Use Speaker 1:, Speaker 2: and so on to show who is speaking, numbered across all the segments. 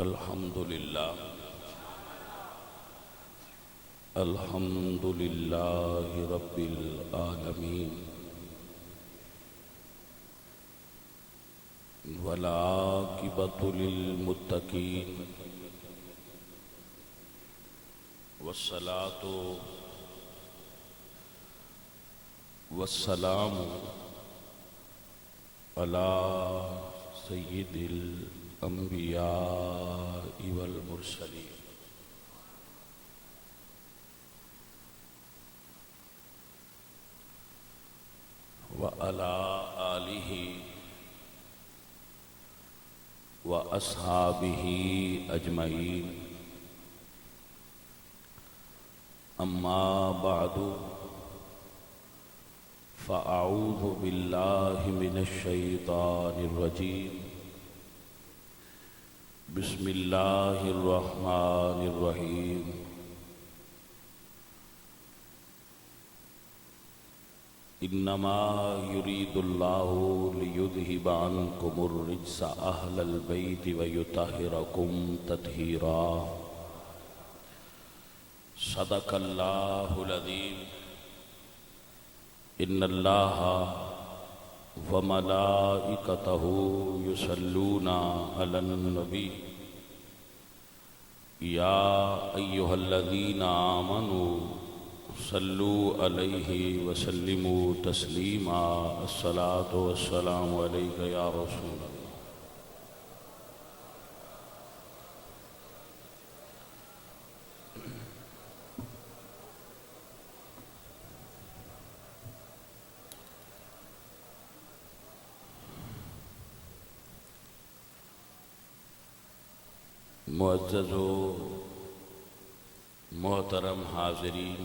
Speaker 1: الحمد لله رب العالمين والعاقبة للمتقين والصلاة والسلام على سيد الأنبياء والمرسلين وعلى آله وأصحابه أجمعين أما بعد فأعوذ بالله من الشيطان الرجيم بسم الله الرحمن الرحيم إنما يريد الله ليذهب عنكم الرجس أهل البيت ويطهركم تطهيرا صدق الله العظيم إن الله وملائكته يصلون على النبي يا أيها الذين آمنوا صلوا عليه وسلموا تسليما الصلاة والسلام عليك يا رسول الله معزز و محترم حاضرین،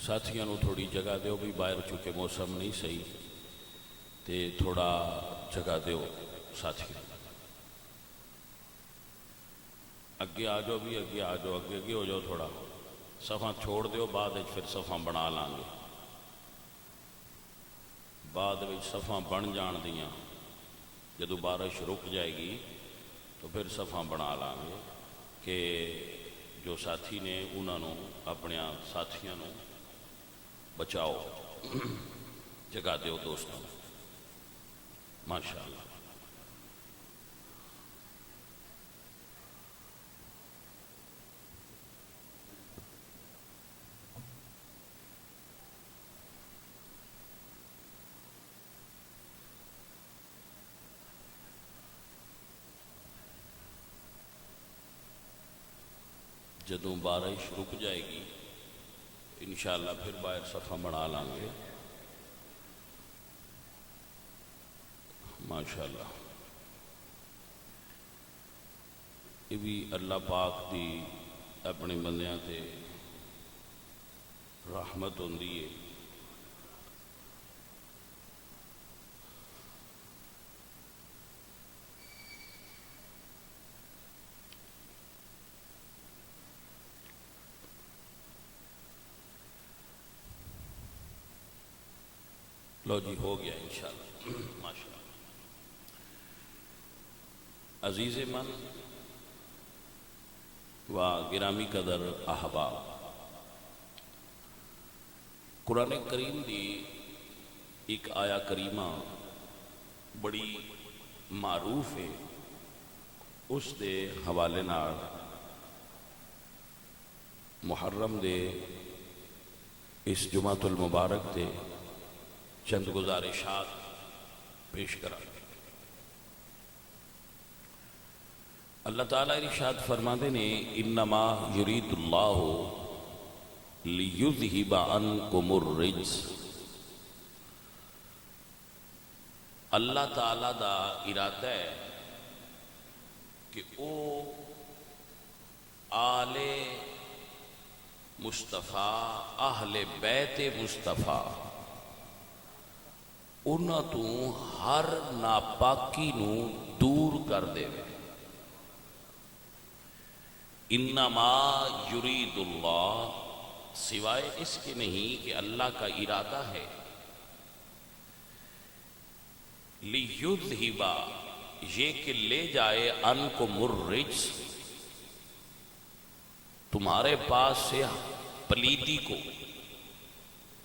Speaker 1: ساتھیاں نو تھوڑی جگہ دیو بھی، باہر چونکہ موسم نہیں صحیح تے تھوڑا جگہ دیو ساتھیاں. اگے آ جاؤ بھی، اگے آ جاؤ، اگے ہو جاؤ، تھوڑا صفحہ چھوڑ دیو، بعد پھر صفحہ بنا لیں گے. بعد صفحہ بن جان دیاں جدو بارش رک جائے گی تو پھر صفحہ بنا لیں گے کہ جو ساتھی نے انہوں اپنے ساتھیاں نو بچاؤ. جگہ دیو دوستوں، ماشاءاللہ. جدوں بارش رک جائے گی انشاءاللہ پھر باہر صفحہ بنا لیں گے. ماشاءاللہ. یہ بھی اللہ پاک دی اپنے بندیاں تے رحمت ہوندی ہے. لو جی ہو گیا انشاءاللہ. ماشاءاللہ. عزیز من و گرامی قدر احباب، قرآن کریم دی ایک آیا کریمہ بڑی معروف ہے. اس دے حوالے نال محرم دے اس جمعۃ المبارک دے چند گزارشات پیش کرا. اللہ تعالیٰ ارشاد فرماتے نے انما یرید اللہ لیذہب عنکم الرجس. اللہ تعالیٰ دا ارادہ ہے کہ او آل مصطفیٰ، اہل بیت مصطفیٰ، انہاں تو ہر ناپاکی نو دور کر دے. انما یرید اللہ، سوائے اس کے نہیں کہ اللہ کا ارادہ ہے لیذہب، یہ کہ لے جائے عنکم الرجس، تمہارے پاس سے پلیدی کو،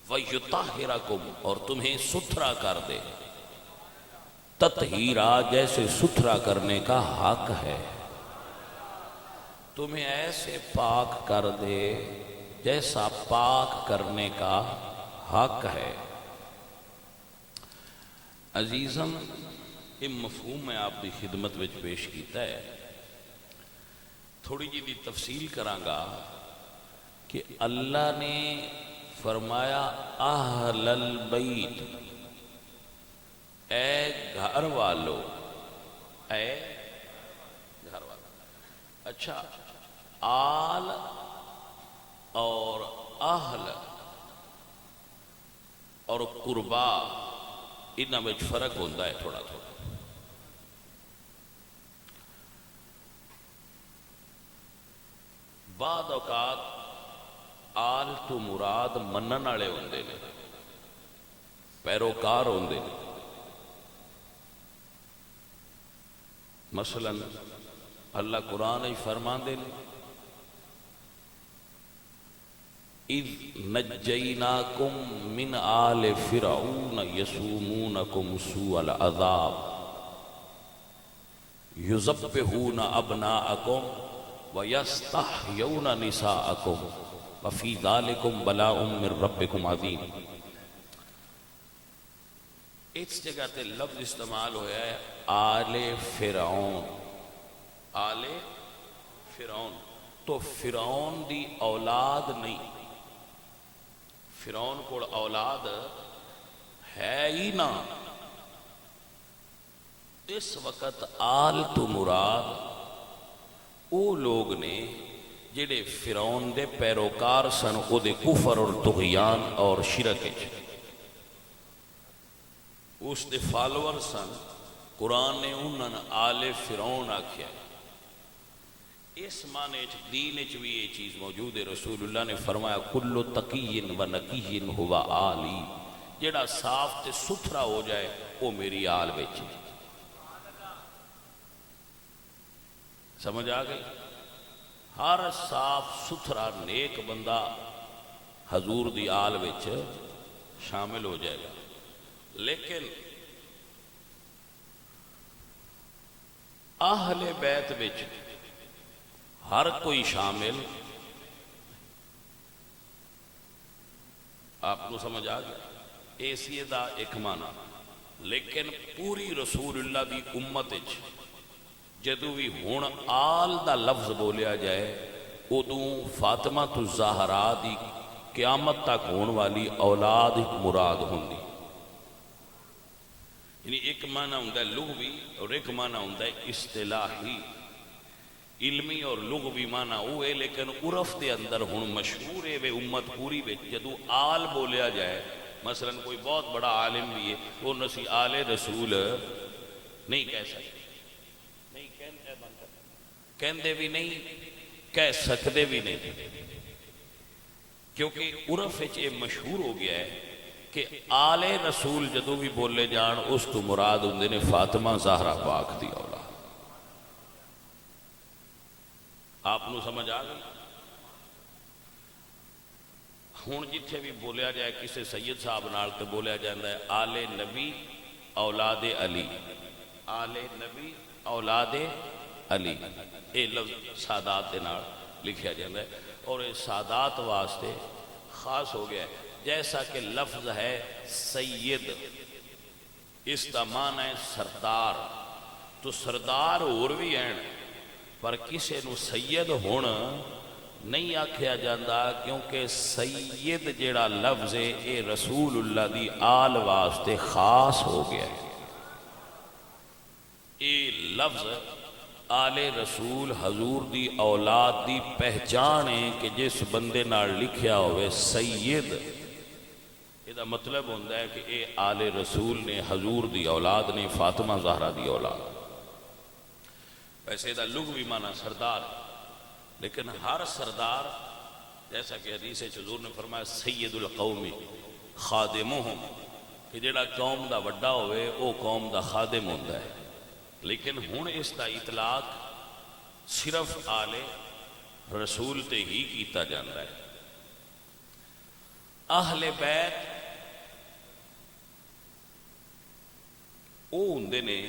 Speaker 1: وَيُطَهِّرَكُمْ، اور تمہیں ستھرا کر دے، تطہیرا جیسے ستھرا کرنے کا حق ہے، تمہیں ایسے پاک کر دے جیسا پاک کرنے کا حق ہے۔ عزیزم، یہ مفہوم میں آپ کی خدمت وچ پیش کیتا ہے، تھوڑی جی دی تفصیل کرانگا کہ اللہ نے فرمایا اہل البیت، اے گھر والو، اے گھر والو۔ اچھا، آل اور اہل اور قربا انہاں وچ فرق ہوتا ہے تھوڑا تھوڑا۔ بعد اوقات آل تو مراد منن والے ہوندے نے، پیروکار ہوندے نے۔ مثلا اللہ قرآن ہی فرماندے نے اذ نجیناکم من آل فرعون یسومونکم سوء العذاب یذبحون ابناءکم وَيَسْتَحْيَوْنَ نِسَاءَكُمْ وَفِي ذَلِكُمْ بَلَاءٌ مِّن رَبِّكُمْ عَظِيمٌ۔ اس جگہ تے لفظ استعمال ہویا ہے آل فرعون، آل فرعون، تو فرعون دی اولاد نہیں، فرعون کو اولاد ہے ہی نہ۔ اس وقت آل تو مراد وہ لوگ نے جڑے فرعون دے پیروکار سن، او دے کفر اور طغیان اور شرک، اس دے فالور سن۔ قرآن نے انہوں نے آل فرعون آکھیا ہے۔ اس معنی دین چ بھی یہ چیز موجود ہے۔ رسول اللہ نے فرمایا کل تقی و نقی ہوا آلی، جڑا صاف تے ستھرا ہو جائے وہ میری آل وچ۔ سمجھ آ گئی؟ ہر صاف ستھرا نیک بندہ حضور دی آل وچ شامل ہو جائے گا، لیکن اہل بیت وچ ہر کوئی شامل، آپ کو سمجھ آ گیا؟ ایسی دا ایک معنی۔ لیکن پوری رسول اللہ دی امت وچ جدو بھی ہون آل دا لفظ بولیا جائے، ادوں فاطمہ الزہرا دی قیامت تک ہون والی اولاد مراد ہوندی۔ یعنی ایک معنی ہوندہ ہے لغوی اور ایک معنی ہوندہ ہے اصطلاحی۔ علمی اور لغوی معنی ہوئے، لیکن عرف دے اندر ہون مشہور ہے وہ امت پوری بے جدو آل بولیا جائے۔ مثلا کوئی بہت بڑا عالم بھی ہے، وہ نسی آل رسول نہیں کہہ سکتے، کہندے بھی نہیں، کہہ سکتے بھی نہیں، کیونکہ عرف یہ مشہور ہو گیا ہے کہ آل رسول جدو بھی بولے جان اس تو مراد ہوندے نے فاطمہ زہرا پاک دی اولاد۔ آپ نو سمجھ آ گئی؟ ہون جتھے بھی بولیا جائے کسی سید صاحب نال تے بولیا جاندہ ہے آل نبی اولاد علی، آل نبی اولاد علی، یہ لفظ سادات دے نال لکھیا جاندہ ہے، اور یہ سادات واسطے خاص ہو گیا ہے۔ جیسا کہ لفظ ہے سید، اس کا معنی ہے سردار، تو سردار اور بھی ہیں، پر کسی نو سید ہونا نہیں آکھیا جاندہ، کیونکہ سید جیڑا لفظ ہے یہ رسول اللہ دی آل واسطے خاص ہو گیا ہے۔ یہ لفظ آل رسول حضور دی اولاد دی پہچان ہے کہ جس بندے نال لکھیا ہوئے سید، یہ مطلب ہوندہ ہے کہ اے آل رسول نے حضور دی اولاد نے فاطمہ زہرا دی اولاد۔ ویسے دا لغوی معنی سردار، لیکن ہر سردار جیسا کہ حدیث حضور نے فرمایا سید القوم خادمہم، کہ جڑا قوم دا وڈا ہوئے او قوم دا خادم ہوندہ ہے۔ لیکن ہن اس دا اطلاق صرف آل رسول تے ہی کیتا جاتا ہے۔ اہل بیت وہ ہوندے نے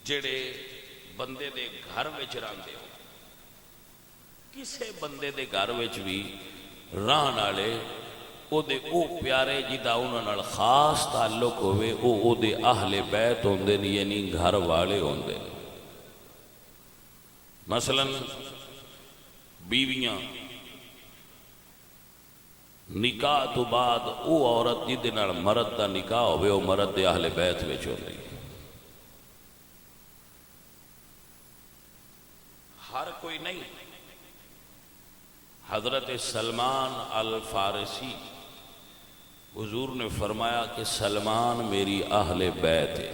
Speaker 1: جڑے بندے دے گھر وچ رہندے ہو، کسے بندے دے گھر وچ بھی رہن والے او پیارے جدا انہاں نال خاص تعلق ہوئے او دے اہل بیت ہوندے نے، یعنی گھر والے ہوندے نے۔ مثلا بیویاں نکاح تو بعد او عورت جدے نال مرد دا نکاح ہوئے او مرد دے اہل بیت وچ ہوندی ہے۔ ہر کوئی نہیں۔ حضرت سلمان الفارسی حضور نے فرمایا کہ سلمان میری اہل بیت ہے،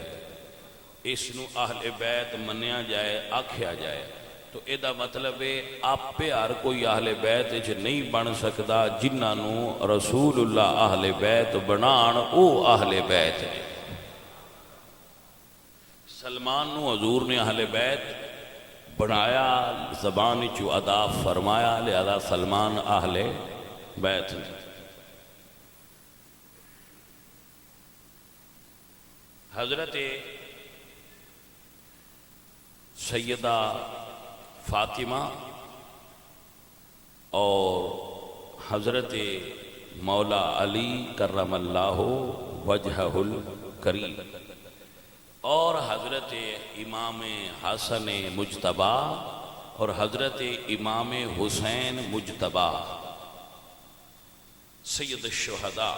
Speaker 1: اس نو اہل بیت منیا جائے آکھیا جائے تو اے دا مطلب ہے آپ پہ ہر کوئی اہل بیت نہیں بن سکتا، جنہاں نو رسول اللہ اہل بیت بنان او اہل بیت ہے۔ سلمان نو حضور نے اہل بیت بنایا، زبان چو ادا فرمایا، لہذا سلمان اہل بیت ہے۔ حضرت سیدہ فاطمہ اور حضرت مولا علی کرم اللہ وجہہ الکریم اور حضرت امام حسن مجتبی اور حضرت امام حسین مجتبی سید الشہداء،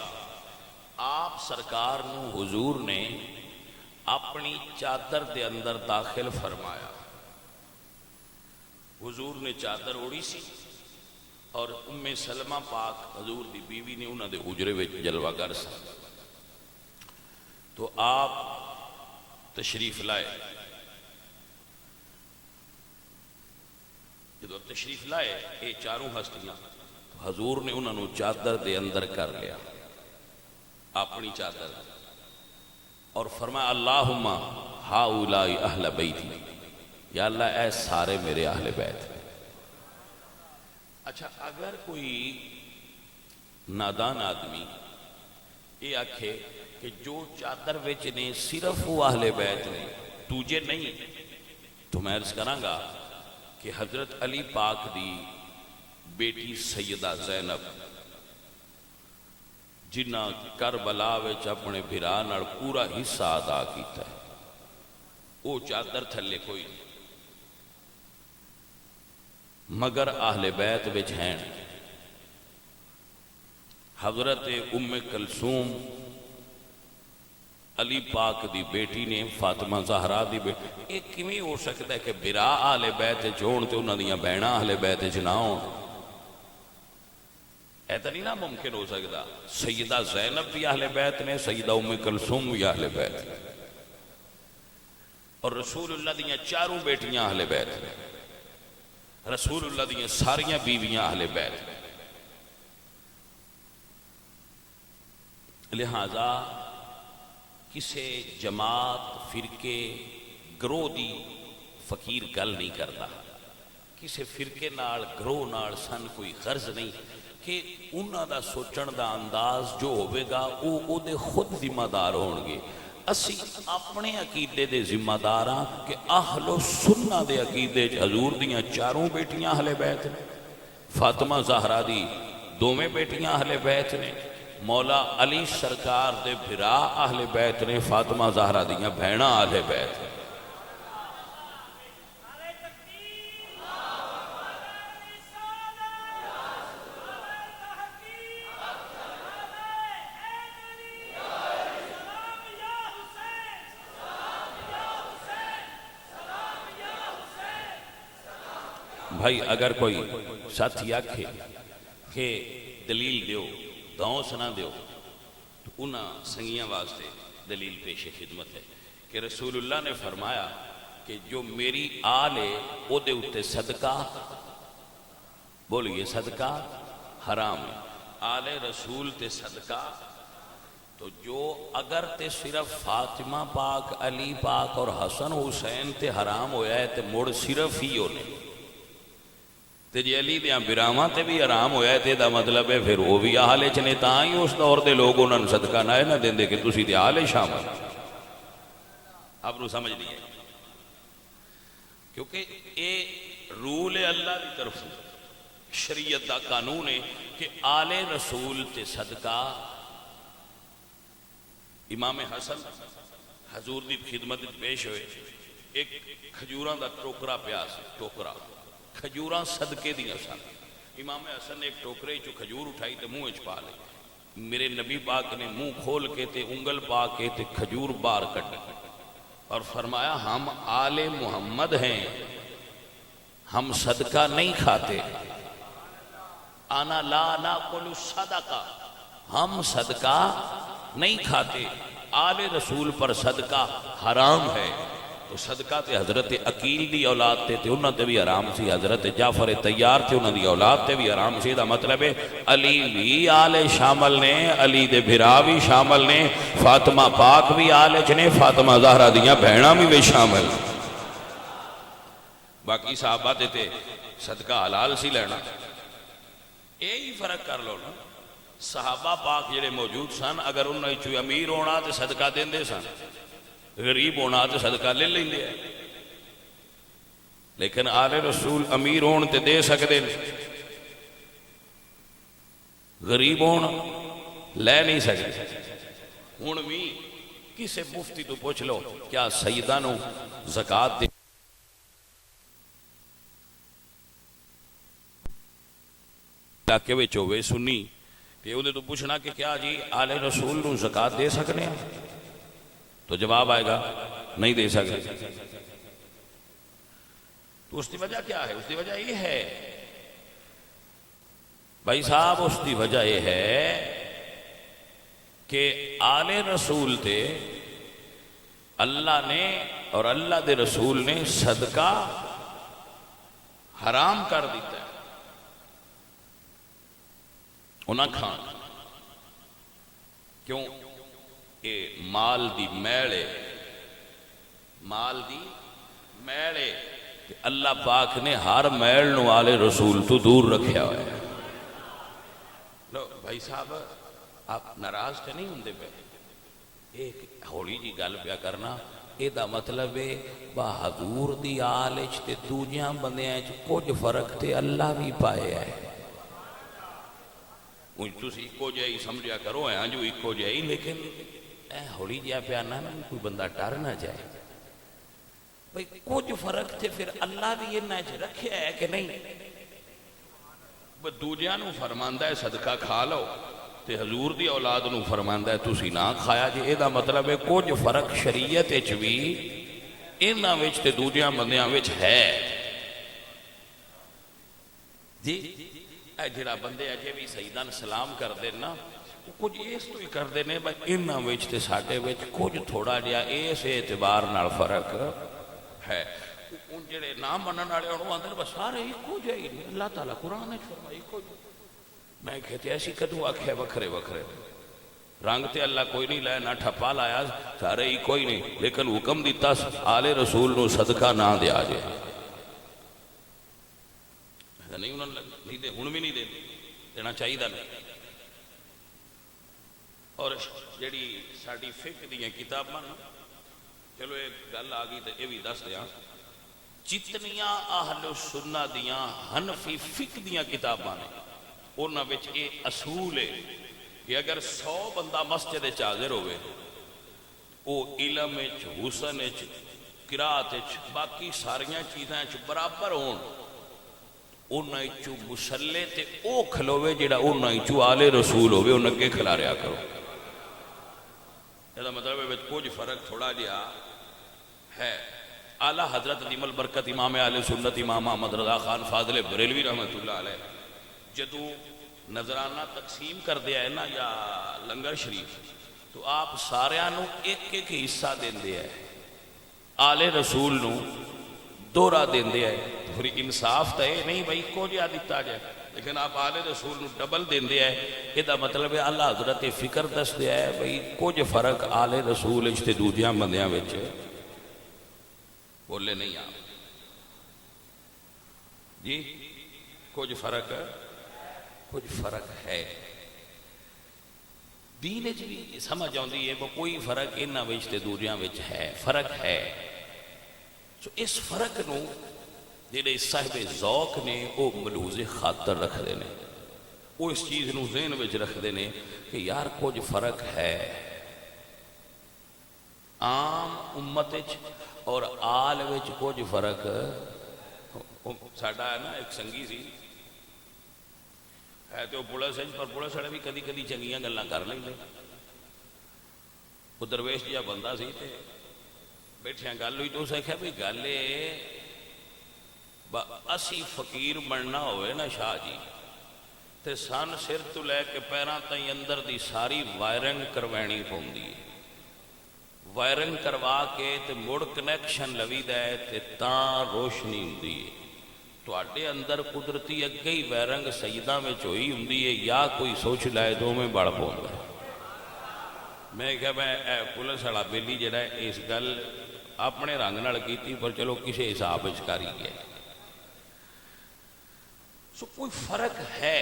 Speaker 1: آپ سرکار نو حضور نے اپنی چادر دے اندر داخل فرمایا۔ حضور نے چادر اوڑی سی اور ام سلمہ پاک حضور دی بیوی نے انہاں دے حجرے وچ جلوہ گر سا، تو آپ تشریف لائے۔ جدو تشریف لائے یہ چاروں ہستیاں، حضور نے انہوں نے چادر دے اندر کر لیا، اپنی چادر، اور فرمایا اللہم ہاؤلائی اہل بیتی، یا اللہ اے سارے میرے اہل بیت۔ اچھا اگر کوئی نادان آدمی یہ آکھے کہ جو چادر وچ نے صرف وہ اہل بیت نے تجھے نہیں، تو میں عرض کراں گا کہ حضرت علی پاک دی بیٹی سیدہ زینب جنہ کربلا وچ اپنے بھرا نال پورا حصہ ادا کیتا ہے، وہ چادر تھلے کوئی نہیں، مگر اہل بیت وچ ہیں۔ حضرت ام کلثوم علی پاک دی بیٹی نے، فاطمہ زہرا دی بیٹی، ایک کیویں ہو سکتا ہے کہ برا اہل بیت ہون تے انہاں دیاں بہناں اہل بیت نہ ہون؟ ایسا نہیں نا ممکن ہو سکتا۔ سیدہ زینب بھی اہل بیت نے، سیدہ ام کلثوم بھی اہل بیت نے، اور رسول اللہ دیاں چاروں بیٹیاں اہل بیت نے، رسول اللہ دیاں ساریاں بیویاں اہل بیت نے۔ لہذا کسے جماعت، فرقے، گروہ دی فقیر گل نہیں کرتا، کسے فرقے نال گروہ نال سن کوئی غرض نہیں کہ انہاں دا سوچن دا انداز جو ہوئے گا او دے خود ذمہ دار ہون گے۔ اسی اپنے عقیدے دے ذمہ دار ہاں کہ اہل و سنہ دے عقیدے حضور دیاں چاروں بیٹیاں اہل بیت نے، فاطمہ زہرا دی دوویں بیٹیاں اہل بیت نے، مولا علی سرکار دے بھرا اہل بیت نے، فاطمہ زہرا دیاں بہناں اہل بیت نے۔ بھائی اگر کوئی ساتھی آکھے کہ دلیل دیو، داؤں سنا دیو، تو انہاں سنگیاں واسطے دلیل پیش خدمت ہے کہ رسول اللہ نے فرمایا کہ جو میری آل ہے او دے اتے صدقہ، بولیے صدقہ حرام ہے، آل رسول تے صدقہ، تو جو اگر تے صرف فاطمہ پاک، علی پاک اور حسن حسین تے حرام ہویا ہے تے مڑ صرف ہی ہونے تے جی علی دیاں براواں تے بھی حرام ہویا ہے تے دا مطلب ہے پھر وہ بھی اہل وچ نے، تاں ہی اس دور دے لوگ انہاں نوں صدقہ نہ دیندے کہ تسی تے اہل شامل۔ آپ نو سمجھ نہیں ہے کیونکہ اے رول اللہ کی طرف شریعت دا قانون ہے کہ آل رسول تے صدقہ۔ امام حسن حضور دی خدمت پیش ہوئے، ایک کھجوراں دا ٹوکرا پیا سی، ٹوکرا کھجوراں صدقے دیاں سن۔ امام حسن نے ایک ٹوکرے چو کھجور اٹھائی تے منہ وچ پا لئی، میرے نبی پاک نے منہ کھول کے تے انگل پا کے تے کھجور باہر کڈی اور فرمایا ہم آل محمد ہیں، ہم صدقہ نہیں کھاتے، انا لا ناکل صدقہ، ہم صدقہ نہیں کھاتے، آل رسول پر صدقہ حرام ہے۔ تو صدقہ تے حضرت عقیل دی اولاد تے انہاں تے بھی حرام سی، حضرت جعفر طیار تے انہاں دی اولاد تے بھی حرام سی۔ دا مطلب ہے علی بھی آل شامل نے، علی دے بھرا بھی شامل نے، فاطمہ پاک بھی آل چ نے، فاطمہ زہرا دیاں بہناں بھی شامل۔ باقی صحابہ تے صدقہ حلال سی لینا، یہی فرق کر لو نا۔ صحابہ پاک جڑے موجود سن اگر انہاں چوں امیر ہونا تے صدقہ دیندے سن، غریب ہونا تے صدقہ لے لیندے ہیں، لیکن آل رسول امیر ہون تے دے سکدے نے، غریب ہون لے نہیں سکدے۔ ہن بھی کسے مفتی تو پوچھ لو کیا سیدہ نو زکوٰۃ دے علاقے وچ ہوئے سنی کہ وہ تو پوچھنا کہ کیا جی آل رسول نو زکوٰۃ دے سکنے ہیں، تو جواب آئے گا نہیں دے سکتے۔ تو اس کی وجہ کیا ہے؟ اس کی وجہ یہ ہے بھائی صاحب، اس کی وجہ یہ ہے کہ آل رسول تے اللہ نے اور اللہ دے رسول نے صدقہ حرام کر دیتا ہے، انہاں کھان کیوں؟ کہ مال دی میلے، مال دی میلے اللہ پاک نے ہر میل نو آل رسول تو دور رکھیا ہوا ہے۔ لو بھائی صاحب آپ ناراض تے نہیں ہوندے پے، ایک ہولی جی گل پیا کرنا، یہ دا مطلب ہے بہادور دی آل وچ تے دوجیاں بندیاں وچ کچھ فرق تے اللہ بھی پایا ہے۔ تسی اکو جہی سمجھا کرو ہاں جو اکو جہی، لیکن اے ہولی جہا پیانا نا کوئی بندہ ڈر نہ جائے بھئی کچھ فرق تھے، پھر اللہ بھی یہ نہ رکھیا ہے کہ نہیں؟ دوجیاں نو فرماندہ ہے صدقہ کھا لو تے حضور دی اولاد نو فرماندہ ہے تسی نہ کھایا جی، اے دا مطلب ہے کچھ فرق شریعت وچ بھی انہاں وچ تے دوجیاں بندیاں وچ ہے جی۔ اے جڑا بندے اجے بھی سیدان سلام کر دے نا، کچھ اس تو ہی کر دے نے بھائی انہاں وچ تے ساڈے وچ کچھ تھوڑا جہا اس اعتبار نال فرق ہے۔ ان جڑے نام منن والے انہوں آندے بس سارے اکو جہی نہیں، اللہ تعالیٰ قرآن وچ فرمایا اکو جہی۔ میں کہتے ایسی کدو آکھے وکھرے وکھرے، رنگ تے اللہ کوئی نہیں لایا، نہ ٹھپا لایا، سارے ہی کوئی نہیں، لیکن حکم دیتا آل رسول نو صدقہ نہ دیا جائے۔ نہیں انہوں نے دے، ہن بھی نہیں دے، دینا چاہیے نہیں۔ اور جڑی ساڈی فقہ دیاں کتاباں، چلو ایک گل آ گئی تو یہ بھی دس دیا، جتنیاں اہل سنہ دیاں حنفی فقہ دیاں کتاباں نے انہاں وچ یہ اصول ہے کہ اگر 100 بندہ مسجد وچ حاضر ہوئے، وہ علم وچ، حسن وچ، قرات وچ، باقی ساریاں چیزاں وچ برابر ہون، انہاں چوں مسلے تے او کھلوے جڑا انہاں چوں آل رسول ہوئے انہاں کے کھلا رہا کرو۔ یہ مطلب ہے کچھ فرق تھوڑا جہا ہے۔ اعلیٰ حضرت عظیم البرکت امام اہل سنت امام احمد رضا خان فاضل بریلوی رحمۃ اللہ علیہ جدو نظرانہ تقسیم کر دیا ہے نا یا لنگر شریف، تو آپ ساریانو ایک ایک حصہ دیندے ہیں، آل رسول نو دورہ دیندے ہیں، پھر انصاف تو یہ نہیں بھائی کو جہاں دیتا جائے، لیکن آپ آل رسول نو ڈبل دین دیا ہے، یہ دا مطلب ہے اللہ حضرت فکر دس دیا ہے بھئی کچھ فرق آل رسول اجتے دوجیاں بندیاں وچ بولے نہیں آپ جی، کچھ فرق ہے دین اچ بھی سمجھ آؤندی ہے کوئی فرق انہاں وچ تے دوجیاں وچ ہے، فرق ہے۔ تو اس فرق نو جڑے صاحب ذوق نے وہ ملوز خاطر رکھ دینے، وہ اس چیز نو ذہن وچ رکھ دینے کہ یار کچھ فرق ہے عام امت وچ اور آل وچ کچھ فرق۔ ساڈا ہے نا ایک سنگی سی ہے تو پولیس پر پولیس والے بھی کدی کدی چنگیاں گلاں کر لیں گے، وہ درویش جہا بندہ سی تے بیٹھیاں گل ہوئی تو اسے کہا بھی گل اسی فقیر بننا ہوئے نا شاہ جی تے سن سر تو لے کے پیراں تائیں اندر دی ساری وائرنگ کروانی پوندی ہے، وائرنگ کروا کے تے مڑ کنیکشن لوی دے تے تاں روشنی ہوندی ہے۔ تو آٹے اندر قدرتی اگے ہی وائرنگ سیدہ میں چوئی ہوندی ہے یا کوئی سوچ لائے دو میں بڑھ پوندا ہے۔ میں کہا میں پولیس والا بیلی جڑا ہے اس گل اپنے رنگ نال کیتی پر چلو کسی حساب وچ کر ہی گیا۔ سو کوئی فرق ہے،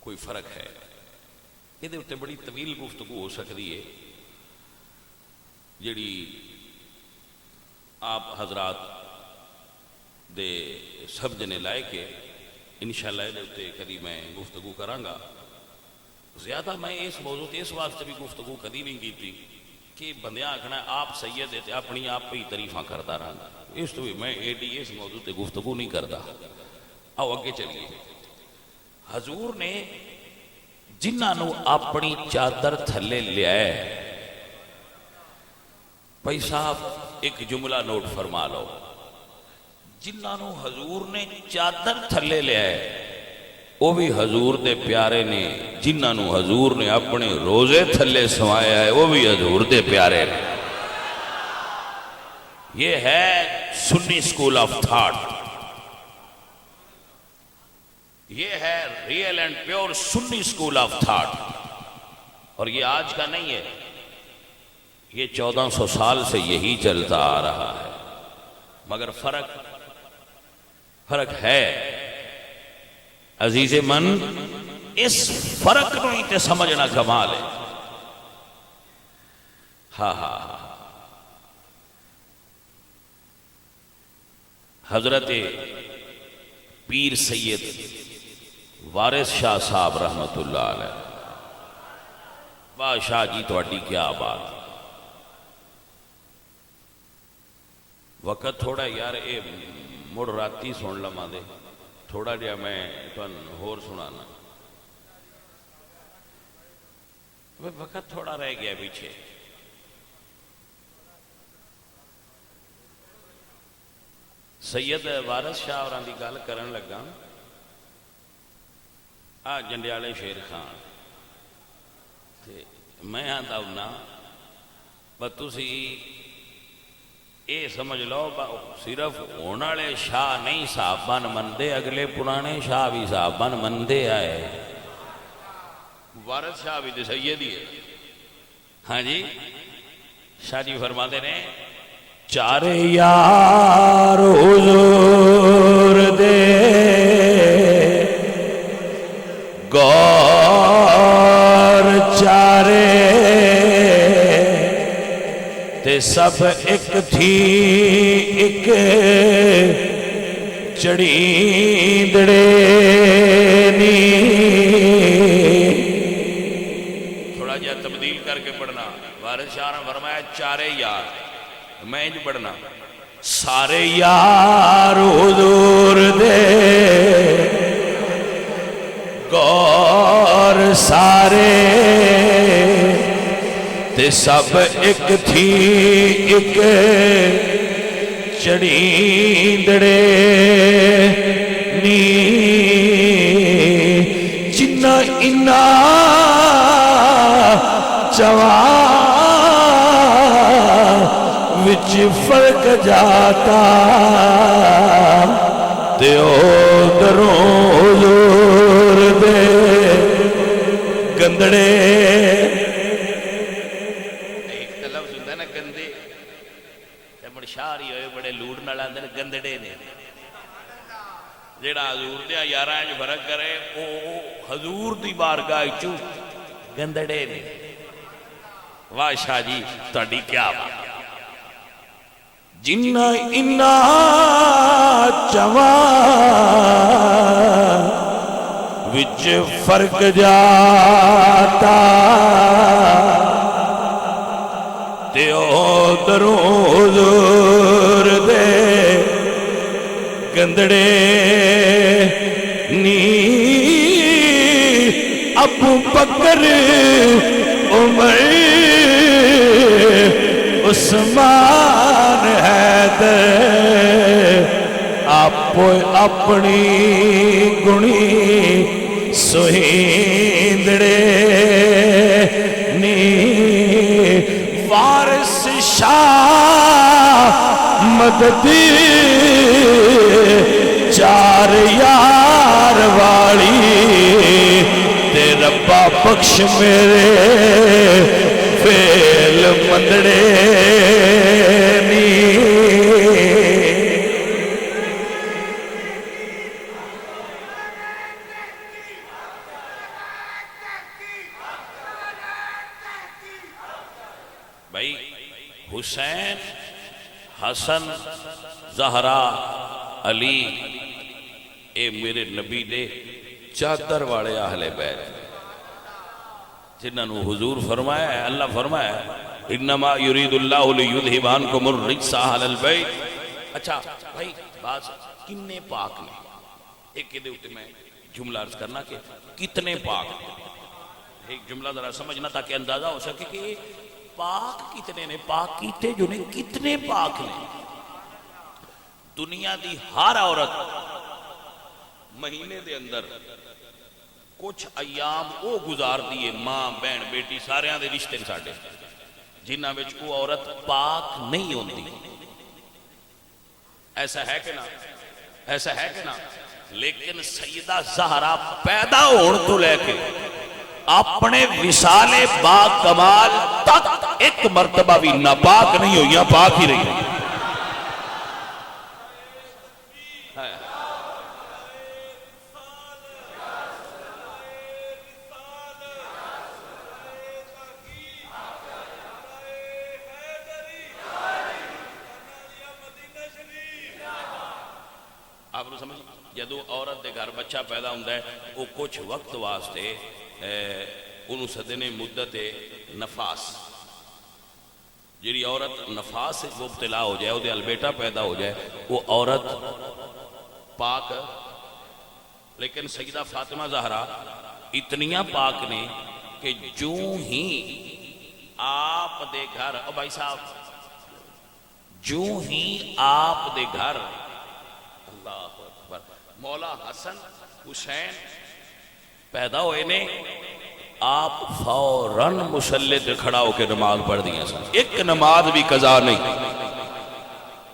Speaker 1: کوئی فرق ہے، یہ دے اتے بڑی طویل گفتگو ہو سکتی ہے جڑی آپ حضرات دے سمجھنے لائے کہ انشاءاللہ یہ دے اتے کدی میں گفتگو کرانگا۔ زیادہ میں اس موضوع تے اس واسطے بھی گفتگو کدی نہیں کی تھی کہ بندیاں آکھنا آپ سید ہے اپنی آپ پہ ہی تعریفاں کرتا رہا، اس تو بھی میں ایڈی اس موضوع تے گفتگو نہیں کرتا۔ آؤ اگے چلیے۔ حضور نے جنہاں نو اپنی چادر تھلے لیا ہے، بھائی صاحب ایک جملہ نوٹ فرما لو، جنہاں نو حضور نے چادر تھلے لیا ہے وہ بھی حضور دے پیارے نے، جنہاں نو حضور نے اپنے روزے تھلے سوایا ہے وہ بھی حضور دے پیارے نے۔ یہ ہے سنی سکول آف تھاٹ، یہ ہے real and pure Sunni school of thought, اور یہ آج کا نہیں ہے، یہ 1400 سال سے یہی چلتا آ رہا ہے، مگر فرق ہے عزیز من، اس فرق کو ہی تے سمجھنا کمال ہے۔ ہاں حضرت پیر سید وارث شاہ صاحب رحمت اللہ علیہ، واہ شاہ جی تہاڈی کیا بات۔ وقت تھوڑا یار اے مڑ راتی سن لما دے، تھوڑا جہا میں تمہیں ہور سنانا، وقت تھوڑا رہ گیا پیچھے۔ سید وارث شاہ اور دی گل کرن لگا، آ جنڈیالے شیر خان تے میں آتا ہونا تسی اے سمجھ لو صرف ہونے والے شاہ نہیں صحابہ مندے، اگلے پرانے شاہ بھی صحابہ مندے آئے، وارث شاہ بھی تے سید ہی ہے۔ ہاں جی شاہ جی فرماتے نے، چارے یار حضور دے گور چارے تے سب ایک تھی ایک چڑیندڑے نی۔ تھوڑا جہا تبدیل کر کے پڑھنا، وارث شاہ نے فرمایا چارے یار، میں انج پڑھنا، سارے یار حضور دے گور سارے تے سب ایک تھی ایک چڑیندڑے نی۔ جنہ انا جوان وچ فرق جاتا تے او در
Speaker 2: دروں حضور دے گندڑے
Speaker 1: ایک لفظ ہوتا ہے نا گندے تے مڑ شاعری ہوئے بڑے لوٹ نال آندے نے گندڑے نے جیڑا حضور دے یاراں وچ فرق کرے او حضور دی بارگاہ چوں گندڑے نے واہ شاہ جی تہاڈی کیا بات
Speaker 2: جنہ انا چواں وچ فرق جاتا تے او دروں حضور دے گندڑے نی ابو بکر عمر عثمان حیدر آپ اپنی گنی سہیندڑے نی وارث شاہ مددی چار یار والی تے ربا بخش میرے فیل مندڑے نی
Speaker 1: بھائی حسین حسن زہرا علی اے میرے نبی دے چادر والے اہل بیت جنہاں نو حضور فرمایا ہے اللہ فرمایا ہے انما یرید اللہ لیذھب عنکم الرجس اہل البیت اچھا بھائی بعض کتنے پاک نے ایک دے اوتے میں جملہ عرض کرنا کہ کتنے پاک ایک جملہ ذرا سمجھنا تاکہ اندازہ ہو سکے کہ پاک کتنے نے پاک کیتے جو نے کتنے پاک نے دنیا دی ہر عورت مہینے دے اندر کچھ ایام او گزار دیئے ماں بہن بیٹی سارے دے رشتے ساڑے جنہاں وچ او عورت پاک نہیں ہوندی ایسا ہے کہ نا ایسا ہے کہ نا لیکن سیدہ زہرا پیدا ہون تو لے کے اپنے وصال با کمال تک ایک مرتبہ بھی ناپاک نہیں ہوئی یا پاک ہی رہی آپ نے سمجھ جدو عورت دے گھر بچہ پیدا ہوندہ ہے وہ کچھ وقت واسطے انہوں صدنے مدت نفاس جیڑی عورت نفاس سے مبتلا ہو جائے وہ دے البیٹا پیدا ہو جائے وہ عورت پاک لیکن سیدہ فاطمہ زہرا اتنیاں پاک نے کہ جو ہی آپ دے گھر او بھائی صاحب جو ہی آپ دے گھر اللہ اکبر مولا حسن حسین پیدا ہوئے نے آپ فوراً مسلح تے کھڑا ہو کے نماز پڑھ دیا سن ایک نماز بھی قضا نہیں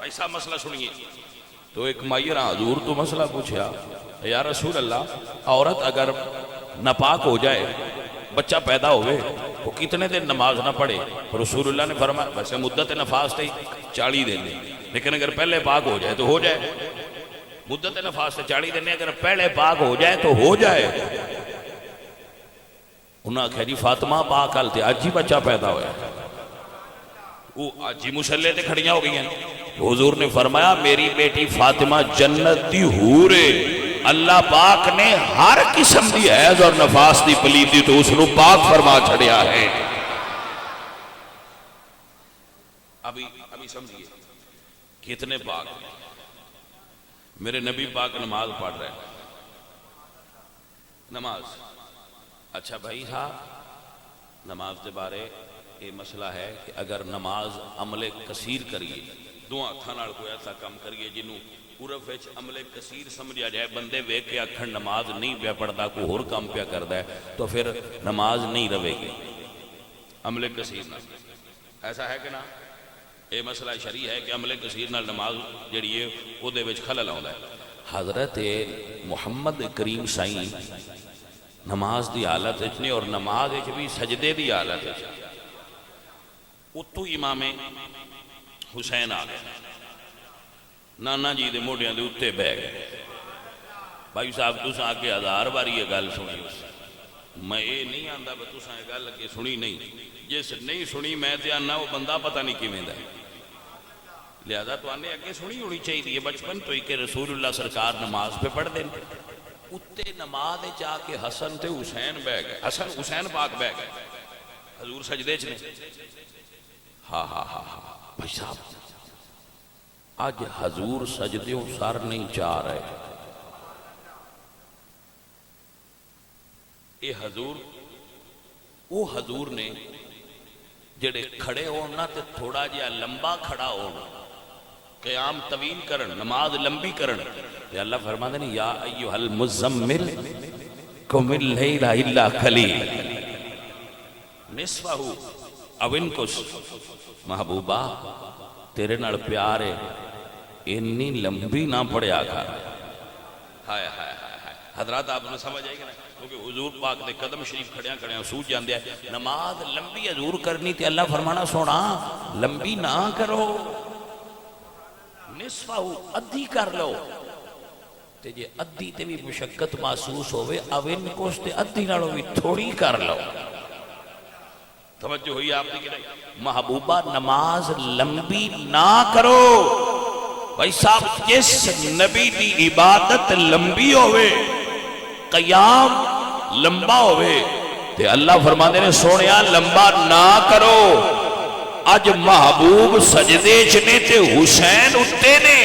Speaker 1: ایسا مسئلہ سنیے تو ایک مائیر حضور تو مسئلہ پوچھا یا رسول اللہ عورت اگر ناپاک ہو جائے بچہ پیدا ہوئے وہ کتنے دن نماز نہ پڑھے رسول اللہ نے فرمایا ویسے مدت نفاس تھی 40 دن لیکن اگر پہلے پاک ہو جائے تو ہو جائے مدت نفاس سے 40 دن اگر پہلے پاک ہو جائے تو ہو جائے انہاں کہا جی فاطمہ پاک حال تھے آج ہی بچہ پیدا ہویا وہ آج ہی مسلح تے کھڑیاں ہو گئی ہیں حضور نے فرمایا میری بیٹی فاطمہ جنت دی حورے اللہ پاک نے ہر قسم دی حیض اور نفاس دی پلیدی تو اس نے پاک فرما چھڑیا ہے ابھی سمجھئے کتنے پاک ہیں میرے نبی پاک نماز پڑھ رہے ہیں نماز اچھا بھائی صاحب نماز دے بارے یہ مسئلہ ہے کہ اگر نماز عمل کثیر کریے دو آنکھاں نال کوئی ایسا کام کریے جنہوں عرف وچ عمل کثیر سمجھا جائے بندے ویکھ کے آکھن نماز نہیں پیا پڑھدا کوئی اور کام پیا کردا ہے تو پھر نماز نہیں رہے گی عمل کثیر نہ ایسا ہے کہ نا یہ مسئلہ شرعی ہے کہ عمل کثیر نال نماز جڑی ہے او دے وچ خلل آوندا ہے حضرت محمد کریم سائیں نماز دی حالت نے اور نماز بھی سجدے دی حالت اتو امام حسین آ گئے نانا جی دے موڈیاں دے اتے بہ گئے بھائی صاحب تساں آ کے 1000 باری یہ گل سنی میں یہ نہیں آندا بہ تساں یہ گل اگے سنی نہیں جس نہیں سنی میں تے آنا وہ بندہ پتہ نہیں کیویں دا لہذا تو آنے اگے سنی ہونی چاہیے بچپن تو ہی کہ رسول اللہ سرکار نماز پہ پڑھ دیں اتے نماز جا کے حسن تے حسین بہ گئے حسن حسین پاک بہ گئے حضور سجدے چ نے ہاں ہاں ہاں ہاں بھائی صاحب آج حضور سجدیوں سر نہیں چاہ رہے یہ حضور وہ حضور نے جڑے کھڑے ہونا تے تھوڑا جہا لمبا کھڑا ہونا قیام طویل کرن نماز لمبی کرن تے اللہ فرماتے ہیں یا ایھا المزمل قم اللیل الا قلیل نصفہ او انقص محبوبہ تیرے نال پیار ہے اتنی لمبی نہ پڑیا کر ہائے ہائے ہائے حضرات آپ نے سمجھ آئی کہ نہیں کیونکہ حضور پاک دے قدم شریف کھڑیاں کھڑیاں سوچ جاندے ہیں نماز لمبی حضور کرنی تے اللہ فرمانا سونا لمبی نہ کرو نصفہ ادھی کر لو تے جے ادھی تے بھی مشقت محسوس ہوئے اوین کوش تے ادھی نالوں بھی تھوڑی کر لو توجہ ہوئی آپ نے کہ نہیں محبوبہ نماز لمبی نہ کرو بھائی صاحب جس نبی دی عبادت لمبی ہوئے قیام لمبا ہوئے تے اللہ فرماتے نے سونیا لمبا نہ کرو اج محبوب سجدے چنے تے حسین اٹھتے نے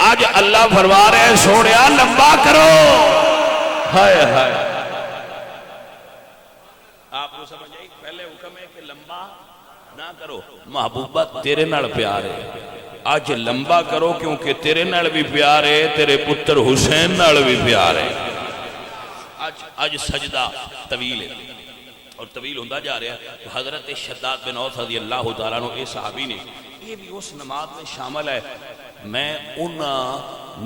Speaker 1: اج اللہ فرما رہے سونیا لمبا کرو ہائے ہائے آپ کو سمجھ آئی پہلے حکم ہے کہ لمبا نہ کرو محبوبہ تیرے نال پیار ہے آج لمبا کرو کیونکہ تیرے نال بھی پیار ہے تیرے پتر حسین نال بھی پیار ہے آج سجدہ طویل ہے اور طویل ہوندہ جا رہا ہے تو حضرت شداد بن اوس رضی اللہ تعالیٰ عنہ اس صحابی نے یہ بھی اس نماز میں شامل ہے میں ان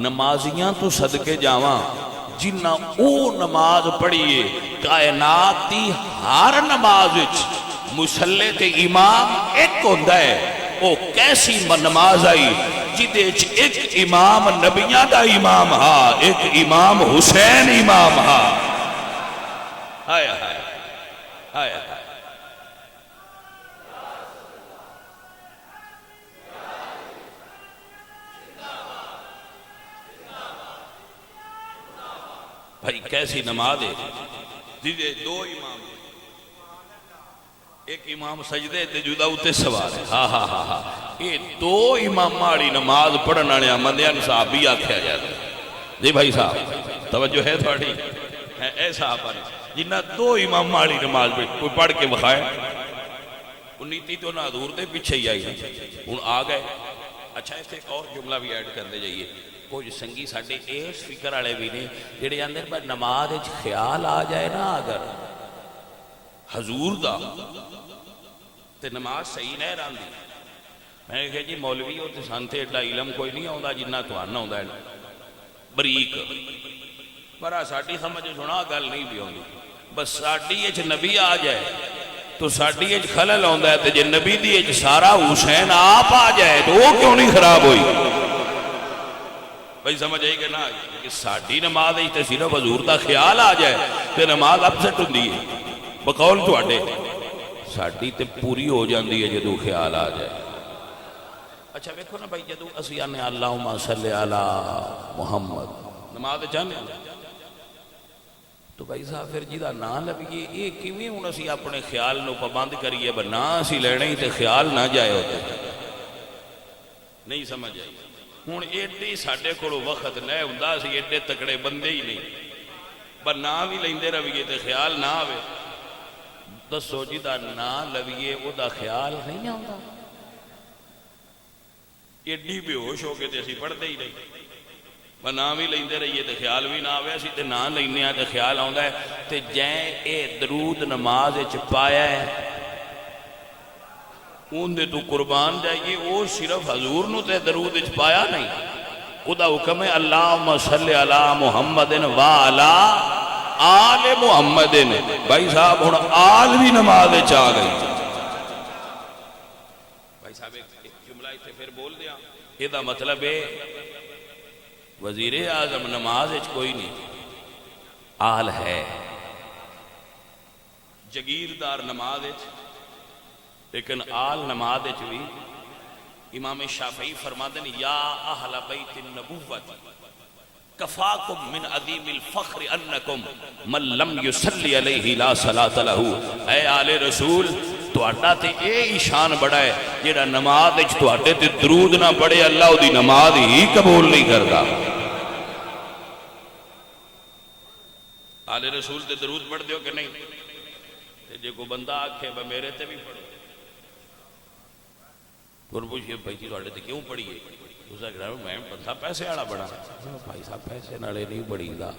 Speaker 1: نمازیاں تو صدقے جاواں جنہ او نماز پڑھیے کائنات دی ہر نماز مسلح تے امام ایک ہوندہ ہے او کیسی نماز آئی جدے ایک امام نبیاں دا امام ہاں ایک امام حسین امام ہاں ہائے ہائے ہائے ہائے بھائی کیسی نماز ہے جدے دو امام ایک امام سجدے تے جدا اتے سوار ہے ہاں ہاں ہاں ہاں یہ دو امام ماڑی نماز پڑھنا نیا مندیان صحابی آکھیا جاتا ہے جی بھائی صاحب توجہ ہے تھوڑی ہے اے صحابہ نے جنہ دو امام ماڑی نماز کوئی پڑھ کے بخائے نیتی تو نہ حضور دے پیچھے ہی آئی ان آ گئے اچھا اس ایک اور جملہ بھی ایڈ کرنے جائیے کوئی سنگی ساڑھے اس فکر آڑے بھی نے جیڑے اندر پر نماز خیال آ جائے نا اگر حضور دا تے نماز صحیح نہیں راندی میں نے کہا جی مولوی ہوتے سانتے ایڈا علم کوئی نہیں ہوندہ جنہ تو آنا ہوندہ ہے بریک برا ساڑھی سمجھ سنا گل نہیں بھی ہوندی بس ساڑھی ایچ نبی آ جائے تو ساڑھی ایچ خلل ہوندہ ہے تے جے نبی دی ایچ سارا حسین آپ آ جائے تو وہ کیوں نہیں خراب ہوئی بھائی سمجھ آئی کہ نا کہ ساڑھی نماز ایچ تے صرف حضور دا خیال آ جائے تے نماز اپسٹ ہوندی ہے بقول تو آٹے ساڑھی تے پوری ہو جاندی ہے جدو خیال آ جائے اچھا بیکھو نا بھائی جدو اسی آنے اللہم صلی علی محمد نماز چاہنے تو بھائی صاحب پھر جیدہ نا لبیے یہ کیویں ہوں اسی اپنے خیال نو پابند کریے بس نا اسی لینے ہی تے خیال نہ جائے ہوتے نہیں سمجھ آئی ہوں ایڈی ساڑھے کو وقت لے ہوندہ اسی ایڈے تکڑے بندے ہی نہیں بس نا بھی لیندے رویے تے خیال نہ آوے دسو جیدہ نا لویے او دا خیال نہیں آتا ایڈی بے ہوش ہو کے تے اسی پڑھ دے ہی نہیں بس نا بھی لیندے رہیے تے خیال بھی نہ آوے اسی تے نا لیندے ہیں تے خیال آتا ہے تے جائیں اے درود نماز پایا ہے ان دے تو قربان جائیے وہ صرف حضور نو تے درود پایا نہیں خدا حکم ہے اللہم صلی علی محمد و علی آل محمد. بھائی صاحب ہن آل بھی نماز وچ آ گئی. بھائی صاحب ایک جملہ اتنے پھر بول دیا. یہ مطلب ہے وزیر اعظم نماز وچ کوئی نہیں، آل ہے. جگیردار نماز وچ، لیکن آل نماز وچ بھی. امام شافعی فرماتے ہیں یا اہل بیت النبوت کفاکم من عظیم الفخر انکم من لم یصلی علیہ لا صلاۃ لہ. اے آل رسول تہاڈا تے اے شان بڑا ہے جیڑا نماز وچ تہاڈے تے درود نہ پڑھے اللہ دی نماز ہی قبول نہیں کردا. آل رسول تے درود پڑھ دیو کہ نہیں؟ تے جے کوئی بندہ آکھے بھئی میرے تے بھی پڑھو، اور پوچھئے بھائی جی تہاڈے تے کیوں پڑھیے؟ اس نے کہا میں بندہ پیسے والا بڑا. بھائی صاحب پیسے نالے نہیں پڑھیندا،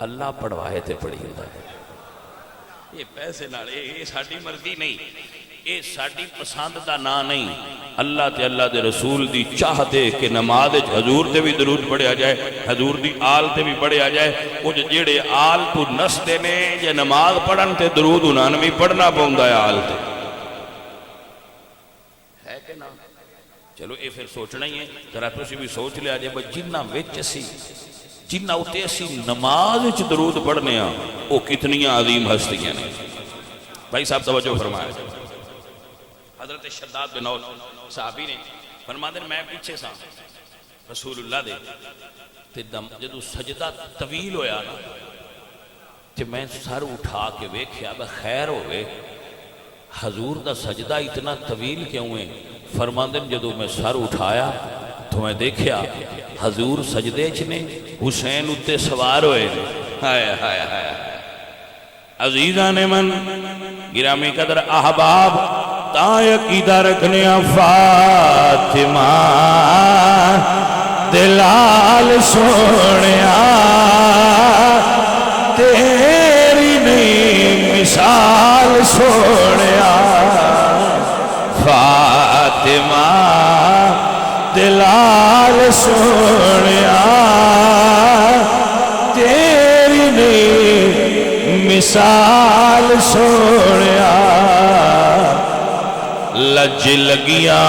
Speaker 1: اللہ پڑھوائے تے پڑھیندا ہے. یہ پیسے نالے یہ ساڈی مرضی نہیں، یہ ساڈی پسند دا نا نہیں. اللہ تے اللہ دے رسول دی چاہتے کہ نماز حضور تے بھی درود پڑھیا جائے، حضور دی آل تے بھی پڑھیا جائے. وہ جڑے آل تو نستے نے جے نماز پڑھن تے درود انہاں نے بھی پڑھنا پوندا ہے آل تے. ہے کہ نا؟ چلو یہ پھر سوچنا ہی ہے. ذرا تسی بھی سوچ لیا جائے بھئی جنہ وچ اسی جنہ اتے اسی نماز وچ درود پڑھنے ہاں وہ کتنی عظیم ہستیاں نے. بھائی صاحب توجہ فرمایا. حضرت شداد بن اوس صحابی نے فرماتے ہیں میں پیچھے سا رسول اللہ دے تے جدو سجدہ طویل ہویا نا تے میں سر اٹھا کے ویکھیا بخیر ہوئے حضور دا سجدہ اتنا طویل کیوں ہے؟ فرماندے جدو میں سر اٹھایا تو میں دیکھیا حضور سجدے چنے حسین اتے سوار ہوئے. ہائے ہائے ہائے عزیزان من گرامی قدر احباب تا عقیدہ رکھنے فاطمہ دلال سونیا تیری نہیں مثال سونیا. فاطمہ دلال سونیا تیری نہیں مثال سونیا. لج لگیاں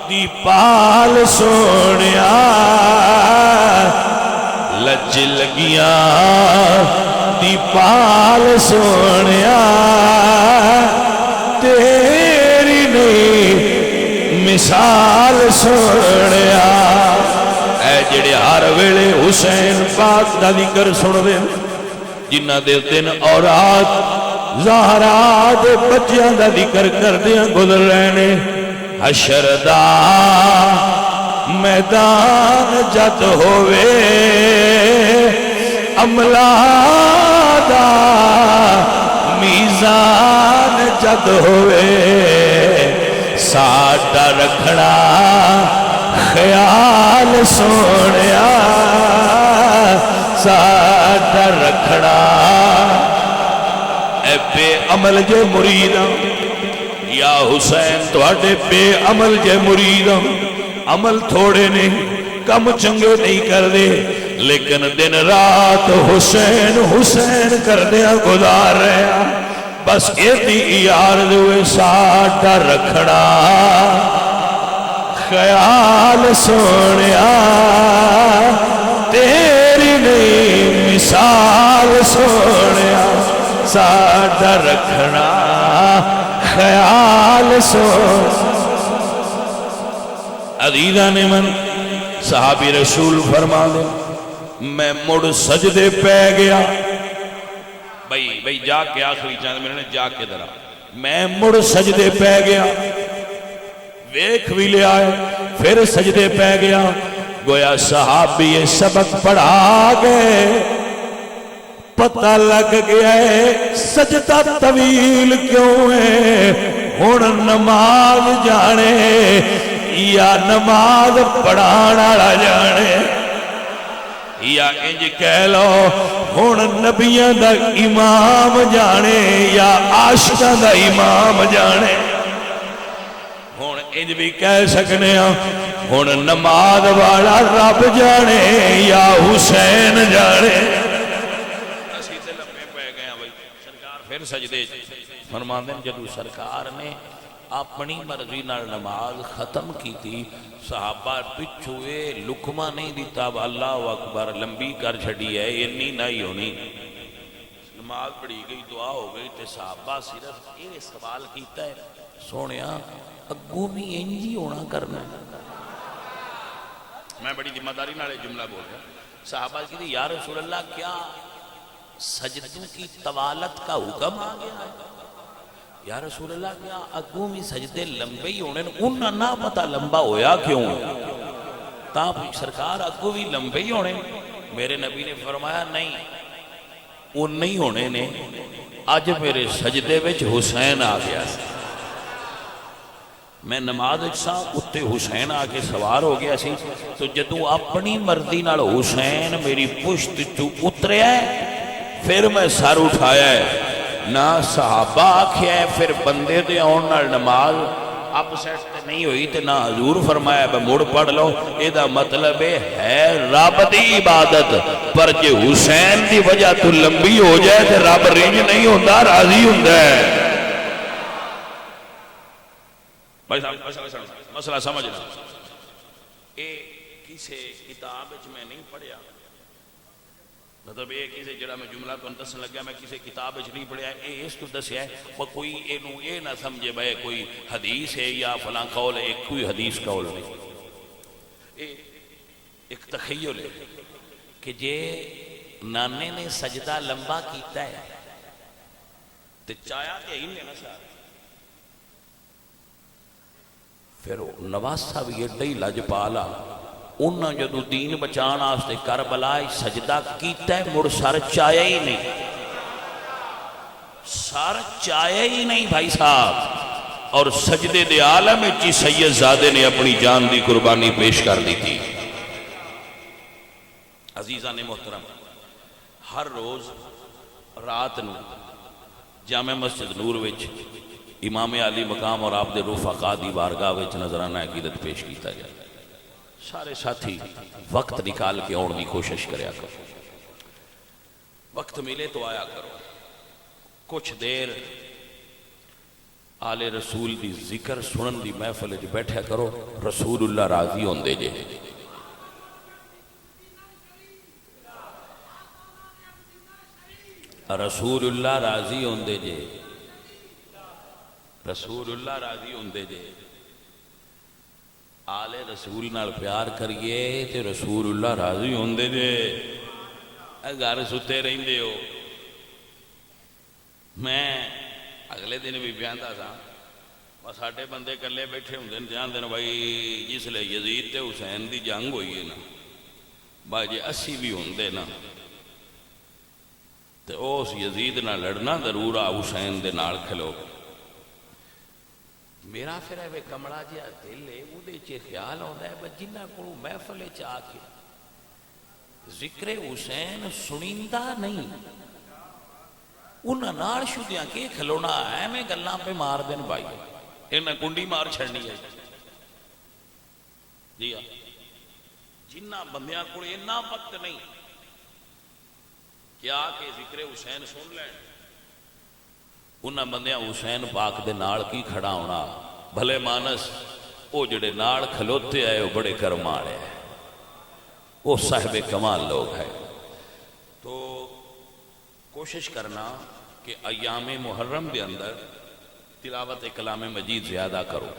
Speaker 1: دی پال سونیا لج لگیاں دی پال سونیا تیری نہیں مثال سونیا. اے جڑے ہر ویلے حسین پاک دا ذکر سن دے جنہ دے دن اور رات زہرا دے بچیاں دا ذکر کردیاں گزر رہے نے. حشر دا میدان جد ہوئے عملہ دا میزان جد ہوئے ساڈا رکھنا خیال سونیا ساڈا رکھنا. اے بے عمل جے مریداں یا حسین تواڈے بے عمل جے مریداں عمل تھوڑے نے کم چنگے نہیں کر دے لیکن دن رات حسین حسین کر دیا گزار رہا. بس ایتی یار دوئے ساڈا رکھنا خیال سونیا تیری نہیں مثال سونیا ساڈا رکھنا خیال سونیا. عزیزان من صحابی رسول فرما دے میں مڑ سجدے پہ گیا. بھئی جا کے آخری چاند میں نے جا کے درا میں مڑ سجدے پہ گیا ویکھ بھی لے آئے پھر سجدے پہ گیا. گویا صحابی یہ سبق پڑھا گئے پتہ لگ گیا ہے سجدہ طویل کیوں ہے. ہن نماز جانے یا نماز پڑھانا جانے یا انج کہہ لو ہن نبیاں دا امام جانے یا عاشقاں دا امام جانے. ہن
Speaker 2: انج بھی کہہ سکنے ہن نماز والا رب جانے یا حسین جانے
Speaker 1: اسی تے لمبے پہ گئے ہیں بھائی سرکار پھر سجدے فرماندے جدو سرکار نے اپنی مرضی نال نماز ختم کی تھی صحابہ پچھوئے لکمہ نہیں دیتا اللہ اکبر لمبی کر چھڑی ہے انی نہیں ہونی نماز پڑھی گئی دعا ہو گئی تے صحابہ صرف یہ سوال کیتا ہے سونیا اگوں بھی انجی ہونا کرنا میں بڑی ذمہ داری نالے جملہ بول رہا صحابہ کی یا رسول اللہ کیا سجدوں کی طوالت کا حکم آ گیا ہے یا رسول اللہ کیا اگوں بھی سجدے لمبے ہی ہونے انہاں نہ پتا لمبا ہویا کیوں تا سرکار اگوں بھی لمبے ہی ہونے میرے نبی نے فرمایا نہیں وہ نہیں ہونے نے آج میرے سجدے وچ حسین آ گیا سی میں نماز اچھا اتے حسین آ کے سوار ہو گیا سی تو جدوں اپنی مرضی نال حسین میری پشت چو اتریا ہے پھر میں سر اٹھایا ہے نہ صحابہ آکھیا ہے پھر بندے دے آن نال نماز اپ سیٹ نہیں ہوئی تے نہ حضور فرمایا میں مڑ پڑھ لو ایدہ مطلب ہے رب دی عبادت پر جے حسین دی وجہ تو لمبی ہو جائے تے رب رنج نہیں ہوندہ راضی ہوندہ ہے مسئلہ سمجھنا اے کسے کتاب میں نہیں پڑھیا مطلب یہ کسی جڑا میں جملہ تو دسن لگا میں کسی کتاب نہیں پڑھیا اے اس تو دسیا ہے وہ کوئی اینو یہ نہ سمجھے بھائی کوئی حدیث ہے یا فلاں قول ہے کوئی حدیث قول نہیں ایک تخیل ہے کہ جے نانے نے سجدہ لمبا کیتا ہے تو چایا کہ ہی نہیں نا سارا پھر نواسا بھی ایڈا ہی لج پالا انہاں جدو دین بچان آستے کربلا سجدہ کیتا ہے مڑ سر چایا ہی نہیں سر چایا ہی نہیں بھائی صاحب اور سجدے دے عالم چی سید زادے نے اپنی جان دی قربانی پیش کر دی تھی عزیزان محترم ہر روز رات نو جامع مسجد نور وچ امام علی مقام اور آپ دے رفقا دی بارگاہ وچ نظرانہ عقیدت پیش کیتا جائے سارے ساتھی وقت نکال کے آن دی کوشش کریا کرو وقت ملے تو آیا کرو کچھ دیر آل رسول دی ذکر سنن دی محفل جو بیٹھے کرو رسول اللہ راضی ہوندے جے رسول اللہ راضی ہوندے جے رسول اللہ راضی ہوندے جے آل رسول نال پیار کریے تے رسول اللہ راضی ہوندے جے گھر ستے رہندے ہو میں اگلے دن بھی بیاندا تھا بس ساڈے بندے کلے بیٹھے ہوندے جان دن بھائی جس لئے یزید تے حسین دی جنگ ہوئی ہے نا بھائی جے 80 بھی ہوندے نا تے اس یزید نہ لڑنا ضرور آ حسین دے نال کھلو میرا پھر ہے کمڑا جہا دل ہے وہ خیال ہوتا ہے بس جنہ کو محفل چاہ کے ذکر حسین سنیندہ نہیں انہاں نال شدیاں کے کھلونا ہے میں گلاں پہ مار دین بھائی انہاں کنڈی مار چھڑنی ہے جی ہاں جنہ بندیاں کو اتنا وقت نہیں کیا کہ ذکر حسین سن لین انہاں بندیاں حسین پاک دے نال کی کھڑا ہونا بھلے مانس وہ جڑے نال کھلوتے آئے وہ بڑے کرم والے ہیں وہ صاحب کمال لوگ ہیں تو کوشش کرنا کہ ایام محرم دے اندر تلاوت کلام مجید زیادہ کرو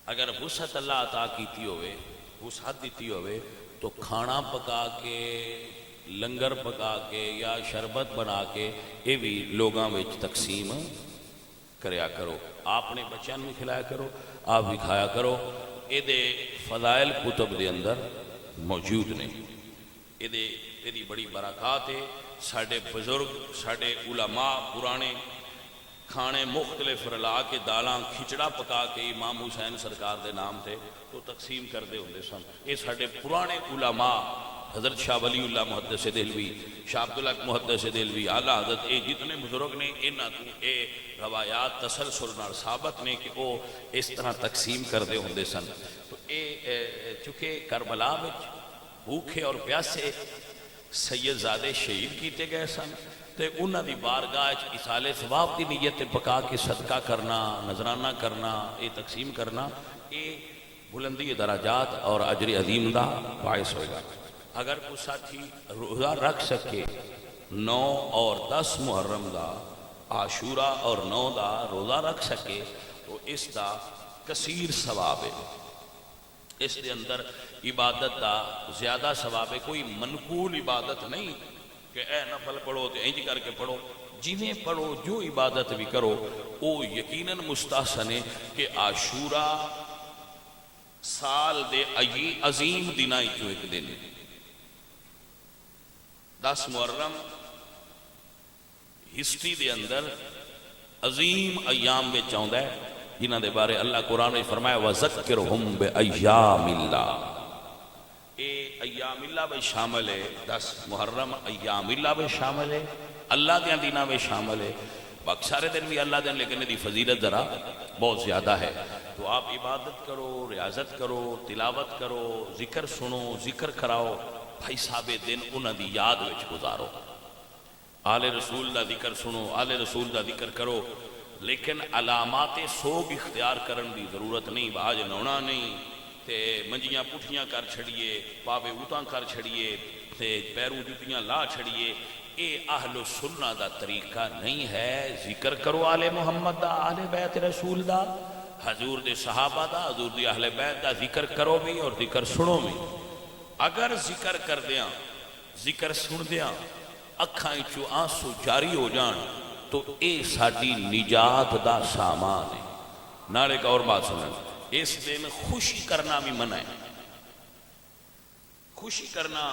Speaker 1: اگر وسعت اللہ عطا کیتی ہوئے وسعت دیتی ہوئے تو کھانا پکا کے لنگر پکا کے یا شربت بنا کے یہ بھی لوگاں وچ تقسیم کریا کرو آپ نے بچیاں بھی کھلایا کرو آپ بھی کھایا کرو یہ دے فضائل کتب دے اندر موجود نے یہ دی بڑی برکات ہے ساڑھے بزرگ ساڑھے علماء پرانے کھانے مختلف رلا کے دالاں کھچڑا پکا کے امام حسین سرکار دے نام تھے تو تقسیم کر دے ہوندے سن یہ ساڑھے پرانے علماء حضرت شاہ ولی اللہ محدث دہلوی، شاہ عبدالحق محدث دہلوی، اعلیٰ حضرت جتنے بزرگ نے انہاں کو روایات تسلسل نال ثابت نے کہ وہ اس طرح تقسیم کردے ہوندے سن۔ تو چونکہ کربلا وچ بھوکے اور پیاسے سید زادے شہید کیتے گئے سن تے انہاں دی بارگاہ وچ ایصال ثواب دی نیت پکا کے صدقہ کرنا، نذرانہ کرنا، یہ تقسیم کرنا، یہ بلندی درجات اور اجر عظیم دا باعث ہوئے گا۔ اگر کوئی ساتھی روزہ رکھ سکے 9 اور 10 محرم دا، عاشورہ اور 9 دا روزہ رکھ سکے تو اس دا کثیر ثواب ہے، اس دے اندر عبادت دا زیادہ ثواب ہے۔ کوئی منقول عبادت نہیں کہ اے نفل پڑھو تو انج کر کے پڑھو، جنہیں پڑھو جو عبادت بھی کرو وہ یقیناً مستحسن ہے کہ عاشورہ سال دے عظیم دناں چوں ایک دن، 10 محرم ہسٹری دے اندر عظیم ایام وچ آوندا ہے جنہاں دے بارے اللہ قرآن نے فرمایا وَذَكِّرْهُمْ بِأَيَّامِ اللَّهِ، اے ایام اللہ میں شامل ہے، 10 محرم ایام اللہ میں شامل ہے، اللہ دے دناں میں شامل ہے، باقی سارے دن بھی اللہ دن، لیکن دی فضیلت ذرا بہت زیادہ ہے۔ تو آپ عبادت کرو، ریاضت کرو، تلاوت کرو، ذکر سنو، ذکر کراؤ، بھائی صاحب دن انہاں دی یاد وچ گزارو، آل رسول دا ذکر سنو، آل رسول دا ذکر کرو، لیکن علامات سوگ اختیار کرن دی ضرورت نہیں، باج نونا نہیں تے منجیاں پٹھیاں کر چھڑیے، پاوے اوتاں کر چھڑیے تے پیروں جتیاں لا چھڑیے، اے اہل سنہ دا طریقہ نہیں ہے۔ ذکر کرو آل محمد دا، آل بیت رسول دا، حضور دے صحابہ دا، حضور دے اہل بیت دا ذکر کرو بھی اور ذکر سنو بھی۔ اگر ذکر کر دیاں، ذکر سن دیاں، اکھاں چو آنسو جاری ہو جان تو اے ساڈی نجات دا سامان ہے۔ نال ایک اور بات سنیں، اس دن خوشی کرنا بھی منع ہے۔ خوشی کرنا،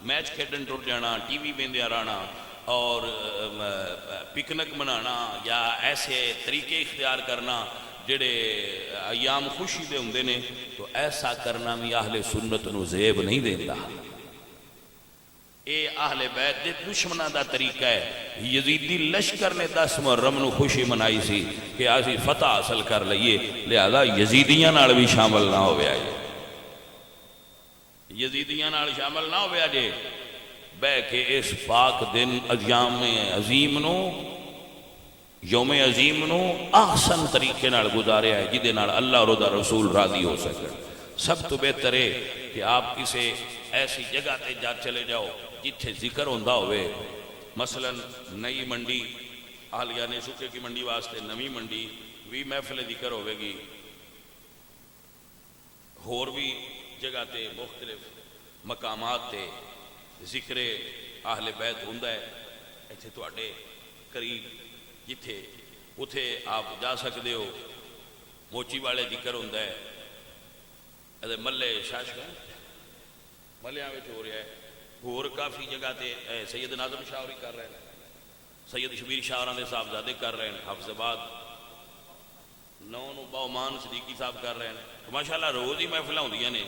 Speaker 1: میچ کھیڈن ٹر جانا، ٹی وی ویندیا رہنا اور پکنک منانا یا ایسے طریقے اختیار کرنا جڑے ایام خوشی دے ہوندے نے، تو ایسا کرنا بھی اہل سنت نو زیب نہیں دیندا۔ اے اہل بیت دے دشمناں دا طریقہ ہے۔ یزیدی لشکر نے 10 محرم نو خوشی منائی سی کہ اسی فتح حاصل کر لئیے، لہذا یزیدیاں نال بھی شامل نہ ہویا جے، یزیدیاں نال شامل نہ ہویا جے، بے کہ اس پاک دن ایام عظیم نو، یوم عظیم نو احسن طریقے نال گزاریا ہے جدے نال اللہ اور دا رسول راضی ہو سکے۔ سب تو بہتر ہے کہ آپ کسی ایسی جگہ تے جا چلے جاؤ جتھے ذکر ہوندہ ہوئے، مثلا نئی منڈی، اہلیہ نے سکے کی منڈی واسطے نوی منڈی بھی محفل ذکر ہوئے گی، اور بھی جگہ تے مختلف مقامات تے ذکر اہل بیت ہوندہ ہے، ایتھے تواڈے قریب جتھے اتھے آپ جا سکتے ہو، موچی والے ذکر ہوندہ ہے، ادھے ملے شاشگاہ ملیاں وچ ہو رہا ہے، اور کافی جگہ تے سید ناظم شاہ کر رہے ہیں، سید شبیر شاہ دے صاحبزادے کر رہے ہیں، حافظ آباد 9 باؤمان صدیقی صاحب کر رہے ہیں، تو ماشاءاللہ روز ہی محفلیں ہوندیاں نے۔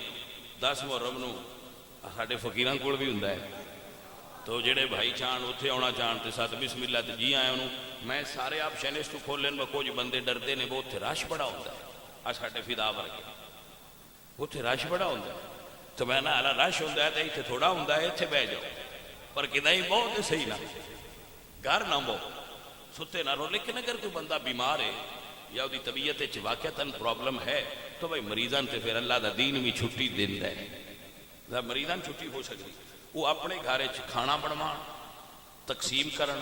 Speaker 1: 10 محرم نو ساڈے فقیراں کول بھی ہوندا ہے، تو جڑے بھائی چاہن اتھے آنا چاہن تے ساتھ بسم اللہ تے جی آئے انہوں، میں سارے آپ چینلز تو کھول لین، کچھ بندے ڈردے نے، وہ اتھے رش بڑا ہوتا ہے، ساڈے فدا ورگے اتھے رش بڑا ہوتا ہے، تو میں نہ اعلیٰ رش ہوتا ہے تو اتھے تھوڑا ہوتا ہے، اتھے بہ جاؤ، پر کدھا ہی بہت صحیح نہ گھر نہ بہو ستے نہ رہو۔ لیکن اگر کوئی بندہ بیمار ہے یا وہ طبیعت واقعتاً پرابلم ہے تو بھائی مریضاں تے پھر اللہ دا دین بھی چھٹی دیندا ہے، مریضاں چھٹی ہو سکتی، وہ اپنے گھر کھانا بنوان، تقسیم کرن،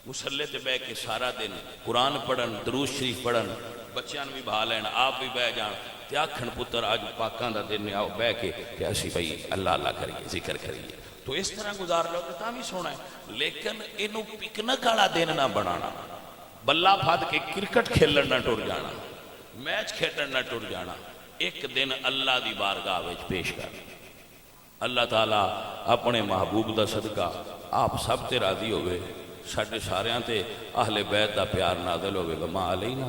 Speaker 1: مسلے تے بہ کے سارا دن قرآن پڑھن، درود شریف پڑھن، بچیاں بھی بہا لین، آپ بھی بہ جان تے آکھن پتر آج پاکاں دا دن آؤ بہ کے کہ اسی بھائی اللہ اللہ کریے، ذکر کریے، تو اس طرح گزار لو تو بھی سونا ہے۔ لیکن انہوں پکنک والا دن نہ بنانا، بلا پھاد کے کرکٹ کھیلن نہ ٹر جانا، میچ کھیلن نہ ٹر جانا، ایک دن اللہ دی بارگاہ وچ پیش کرنا۔ اللہ تعالیٰ اپنے محبوب دا صدقہ آپ سب تے راضی ہوئے، ساڈے ساریاں تے اہل بیت دا پیار نازل ہوئے، وما علینا